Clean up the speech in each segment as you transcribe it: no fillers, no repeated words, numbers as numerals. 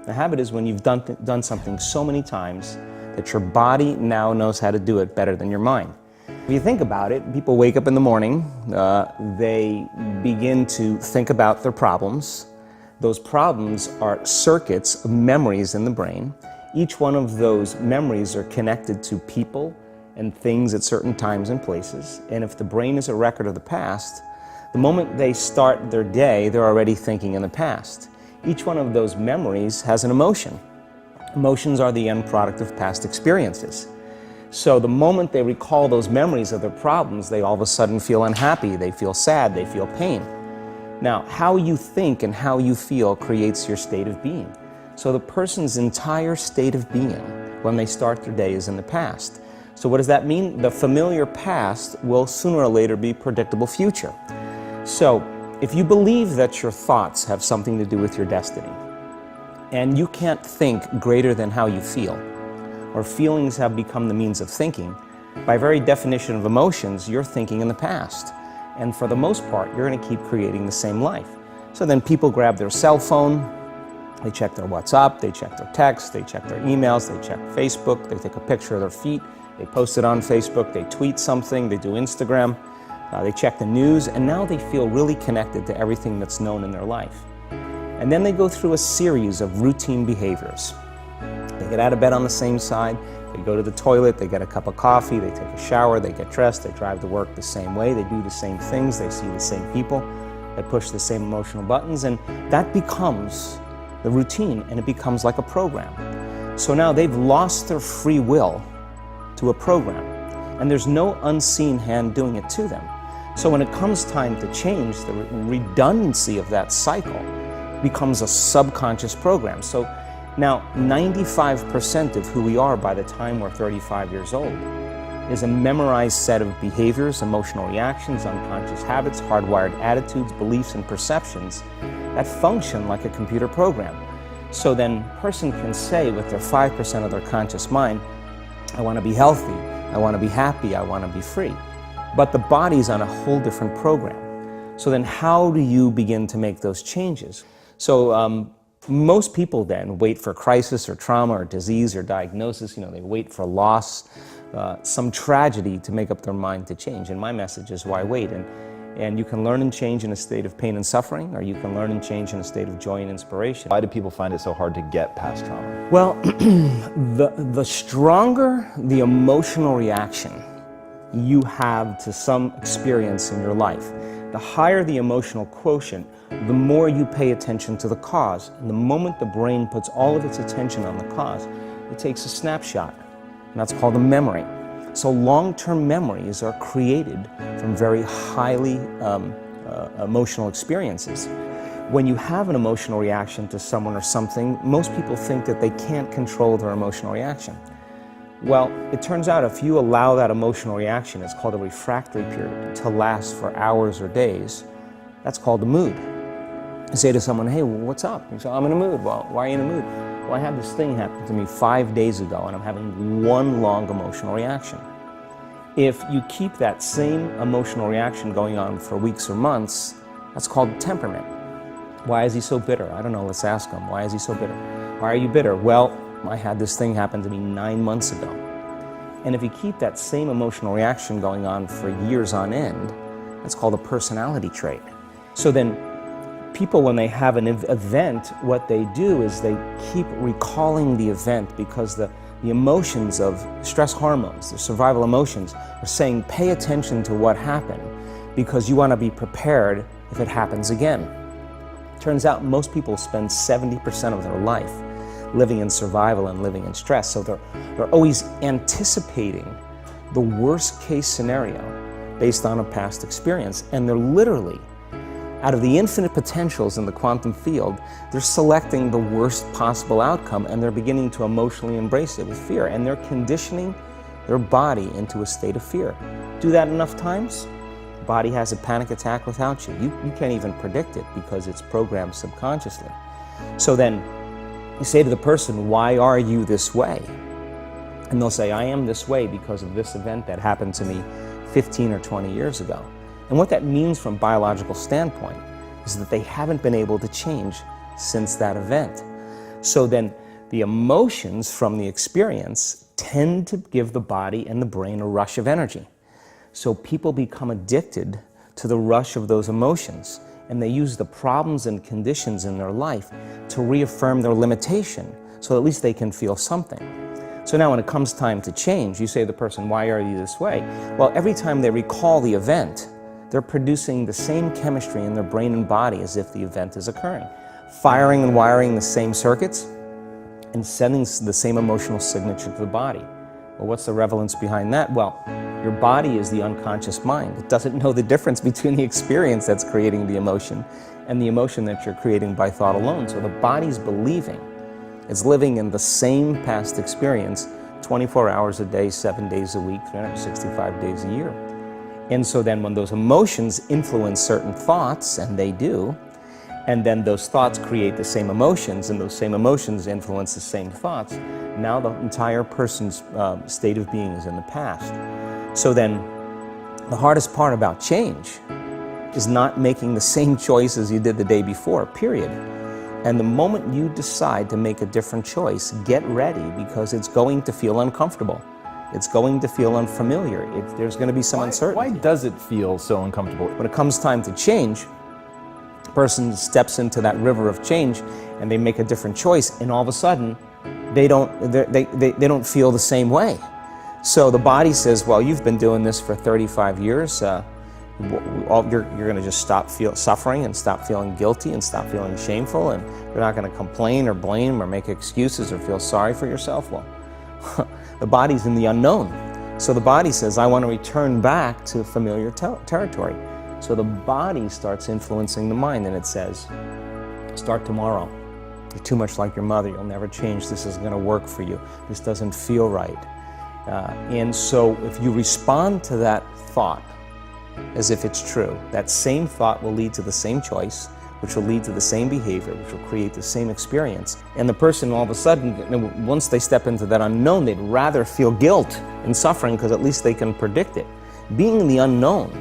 A habit is when you've done something so many times that your body now knows how to do it better than your mind. If you think about it, people wake up in the morning, they begin to think about their problems. Those problems are circuits of memories in the brain. Each one of those memories are connected to people and things at certain times and places. And if the brain is a record of the past, the moment they start their day, they're already thinking in the past. Each one of those memories has an emotion. Emotions are the end product of past experiences. So the moment they recall those memories of their problems, they all of a sudden feel unhappy, they feel sad, they feel pain. Now, how you think and how you feel creates your state of being. So the person's entire state of being when they start their day is in the past. So what does that mean? The familiar past will sooner or later be predictable future. So if you believe that your thoughts have something to do with your destiny, and you can't think greater than how you feel, or feelings have become the means of thinking, by very definition of emotions, you're thinking in the past. And for the most part, you're going to keep creating the same life. So then people grab their cell phone, they check their WhatsApp, they check their text, they check their emails, they check Facebook, they take a picture of their feet, they post it on Facebook, they tweet something, they do Instagram, they check the news, and now they feel really connected to everything that's known in their life. And then they go through a series of routine behaviors. They get out of bed on the same side, they go to the toilet, they get a cup of coffee, they take a shower, they get dressed, they drive to work the same way, they do the same things, they see the same people, they push the same emotional buttons, and that becomes the routine, and it becomes like a program. So now they've lost their free will to a program, and there's no unseen hand doing it to them. So when it comes time to change, the redundancy of that cycle becomes a subconscious program. So now 95% of who we are by the time we're 35 years old is a memorized set of behaviors, emotional reactions, unconscious habits, hardwired attitudes, beliefs, and perceptions that function like a computer program. So then a person can say with their 5% of their conscious mind, I want to be healthy, I want to be happy, I want to be free. But the body's on a whole different program. So then how do you begin to make those changes? So most people then wait for crisis or trauma or disease or diagnosis. They wait for loss, some tragedy to make up their mind to change. And my message is, why wait? And you can learn and change in a state of pain and suffering, or you can learn and change in a state of joy and inspiration. Why do people find it so hard to get past trauma? Well, the stronger the emotional reaction you have to some experience in your life, the higher the emotional quotient, the more you pay attention to the cause. And the moment the brain puts all of its attention on the cause, it takes a snapshot, and that's called a memory. So long-term memories are created from very highly emotional experiences. When you have an emotional reaction to someone or something, most people think that they can't control their emotional reaction. Well, it turns out if you allow that emotional reaction, it's called a refractory period, to last for hours or days, that's called a mood. You say to someone, hey, what's up? You say, I'm in a mood. Well, why are you in a mood? Well, I had this thing happen to me 5 days ago, and I'm having one long emotional reaction. If you keep that same emotional reaction going on for weeks or months, that's called temperament. Why is he so bitter? I don't know, let's ask him. Why is he so bitter? Why are you bitter? Well, I had this thing happen to me 9 months ago. And if you keep that same emotional reaction going on for years on end, that's called a personality trait. So then people, when they have an event, what they do is they keep recalling the event because the emotions of stress hormones, the survival emotions, are saying pay attention to what happened because you want to be prepared if it happens again. Turns out most people spend 70% of their life living in survival and living in stress. So they're always anticipating the worst case scenario based on a past experience. And they're literally, out of the infinite potentials in the quantum field, they're selecting the worst possible outcome, and they're beginning to emotionally embrace it with fear. And they're conditioning their body into a state of fear. Do that enough times, the body has a panic attack without you. You can't even predict it because it's programmed subconsciously. So then, you say to the person, why are you this way? And they'll say, I am this way because of this event that happened to me 15 or 20 years ago. And what that means from a biological standpoint is that they haven't been able to change since that event. So then the emotions from the experience tend to give the body and the brain a rush of energy. So people become addicted to the rush of those emotions, and they use the problems and conditions in their life to reaffirm their limitation, so at least they can feel something. So now when it comes time to change, you say to the person, why are you this way? Well, every time they recall the event, they're producing the same chemistry in their brain and body as if the event is occurring, firing and wiring the same circuits and sending the same emotional signature to the body. Well, what's the relevance behind that? Well, your body is the unconscious mind. It doesn't know the difference between the experience that's creating the emotion and the emotion that you're creating by thought alone. So the body's believing it's living in the same past experience 24 hours a day, 7 days a week, 365 days a year. And so then when those emotions influence certain thoughts, and they do, and then those thoughts create the same emotions, and those same emotions influence the same thoughts, now the entire person's state of being is in the past. So then the hardest part about change is not making the same choices you did the day before, period. And the moment you decide to make a different choice, get ready, because it's going to feel uncomfortable. It's going to feel unfamiliar. There's going to be some uncertainty. Why does it feel so uncomfortable? When it comes time to change, the person steps into that river of change and they make a different choice, and all of a sudden they don't feel the same way. So the body says, well, you've been doing this for 35 years. You're going to just stop suffering and stop feeling guilty and stop feeling shameful, and you're not going to complain or blame or make excuses or feel sorry for yourself. Well, the body's in the unknown. So the body says, I want to return back to familiar territory. So the body starts influencing the mind, and it says, start tomorrow. You're too much like your mother. You'll never change. This isn't going to work for you. This doesn't feel right. And so if you respond to that thought as if it's true, that same thought will lead to the same choice, which will lead to the same behavior, which will create the same experience. And the person, all of a sudden, once they step into that unknown, they'd rather feel guilt and suffering because at least they can predict it. Being in the unknown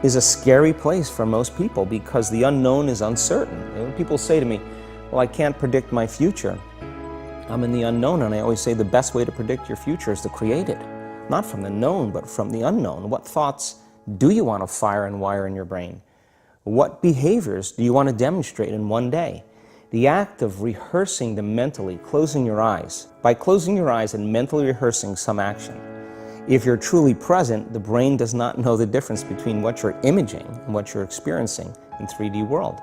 is a scary place for most people because the unknown is uncertain. And when people say to me, well, I can't predict my future, I'm in the unknown, and I always say the best way to predict your future is to create it. Not from the known, but from the unknown. What thoughts do you want to fire and wire in your brain? What behaviors do you want to demonstrate in one day? The act of rehearsing them mentally, closing your eyes. By closing your eyes and mentally rehearsing some action, if you're truly present, the brain does not know the difference between what you're imaging and what you're experiencing in 3D world.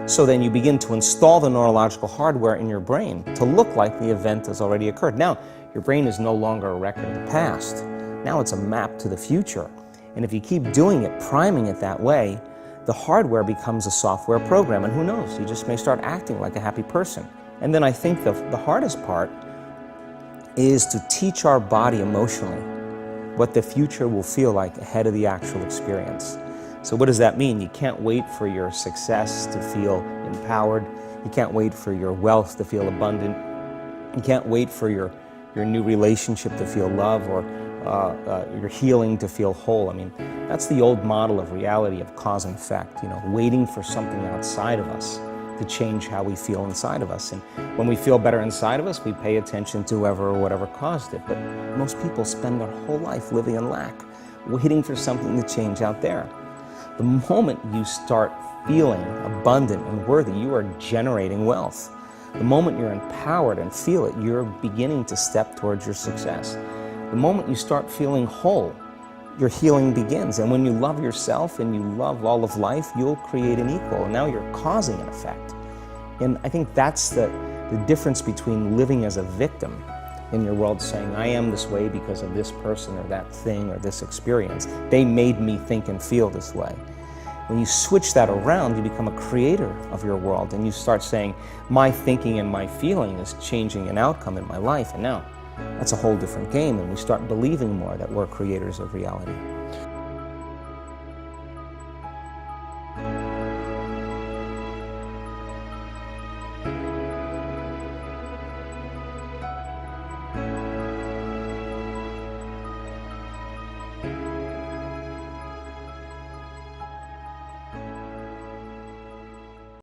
So then you begin to install the neurological hardware in your brain to look like the event has already occurred. Now, your brain is no longer a record of the past. Now it's a map to the future. And if you keep doing it, priming it that way, the hardware becomes a software program, and who knows, you just may start acting like a happy person. And then I think the hardest part is to teach our body emotionally what the future will feel like ahead of the actual experience. So what does that mean? You can't wait for your success to feel empowered. You can't wait for your wealth to feel abundant. You can't wait for your new relationship to feel love, or your healing to feel whole. I mean, that's the old model of reality, of cause and effect, waiting for something outside of us to change how we feel inside of us. And when we feel better inside of us, we pay attention to whoever or whatever caused it. But most people spend their whole life living in lack, waiting for something to change out there. The moment you start feeling abundant and worthy, you are generating wealth. The moment you're empowered and feel it, you're beginning to step towards your success. The moment you start feeling whole, your healing begins. And when you love yourself and you love all of life, you'll create an equal. And now you're causing an effect. And I think that's the difference between living as a victim in your world, saying, I am this way because of this person or that thing or this experience. They made me think and feel this way. When you switch that around, you become a creator of your world, and you start saying, my thinking and my feeling is changing an outcome in my life. And now that's a whole different game, and we start believing more that we're creators of reality.